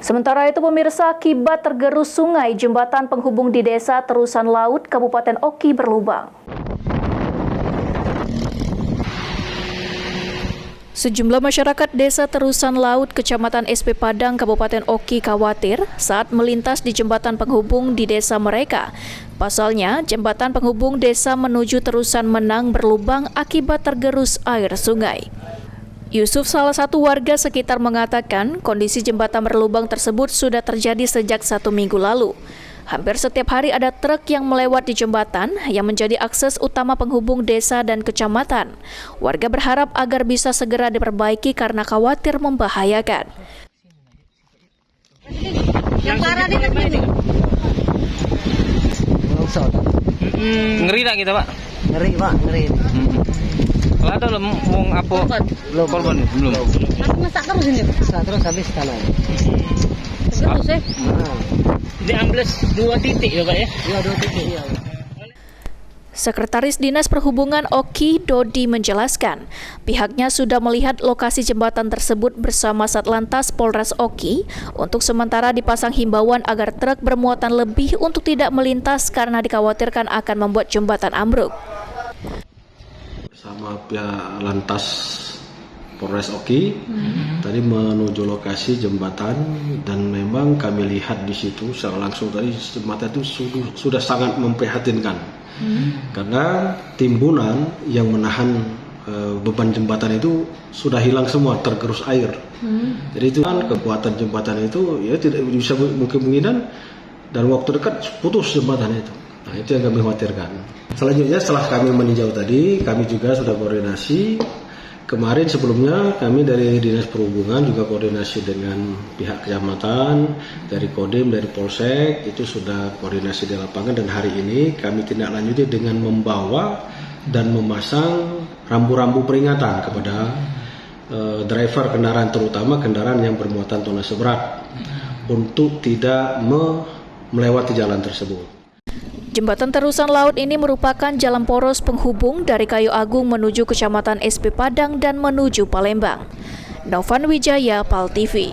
Sementara itu pemirsa, akibat tergerus sungai, jembatan penghubung di Desa Terusan Laut, Kabupaten Oki berlubang. Sejumlah masyarakat Desa Terusan Laut, Kecamatan SP Padang, Kabupaten Oki khawatir saat melintas di jembatan penghubung di desa mereka. Pasalnya, jembatan penghubung desa menuju Terusan Menang berlubang akibat tergerus air sungai. Yusuf, salah satu warga sekitar, mengatakan kondisi jembatan berlubang tersebut sudah terjadi sejak 1 minggu lalu. Hampir setiap hari ada truk yang melewat di jembatan yang menjadi akses utama penghubung desa dan kecamatan. Warga berharap agar bisa segera diperbaiki karena khawatir membahayakan. Yang parah di sini. Ngeri tak kita, Pak? Ngeri, Pak, ngeri. Kalau ada mau apa? Korban belum. Aku masak terus ini. Masak terus habis kanan. Terus ya. Ini ambles 2 titik ya, Pak ya? Iya, 2 titik ya. Sekretaris Dinas Perhubungan Oki, Dodi, menjelaskan pihaknya sudah melihat lokasi jembatan tersebut bersama Satlantas Polres Oki untuk sementara dipasang himbauan agar truk bermuatan lebih untuk tidak melintas karena dikhawatirkan akan membuat jembatan ambruk. Sama pihak Lantas Polres Oki tadi menuju lokasi jembatan, dan memang kami lihat di situ secara langsung tadi jembatan itu sudah sangat memprihatinkan karena timbunan yang menahan beban jembatan itu sudah hilang semua, tergerus air. Jadi itu kan kekuatan jembatan itu ya tidak bisa kemungkinan dalam waktu dekat putus jembatan itu. Nah, itu yang kami khawatirkan. Selanjutnya setelah kami meninjau tadi, kami juga sudah koordinasi. Kemarin sebelumnya kami dari Dinas Perhubungan juga koordinasi dengan pihak kecamatan, dari Kodim, dari Polsek, itu sudah koordinasi di lapangan, dan hari ini kami tindak lanjuti dengan membawa dan memasang rambu-rambu peringatan kepada driver kendaraan, terutama kendaraan yang bermuatan tonnase berat, untuk tidak melewati jalan tersebut. Jembatan Terusan Laut ini merupakan jalan poros penghubung dari Kayu Agung menuju Kecamatan SP Padang dan menuju Palembang. Novan Wijaya, PAL TV.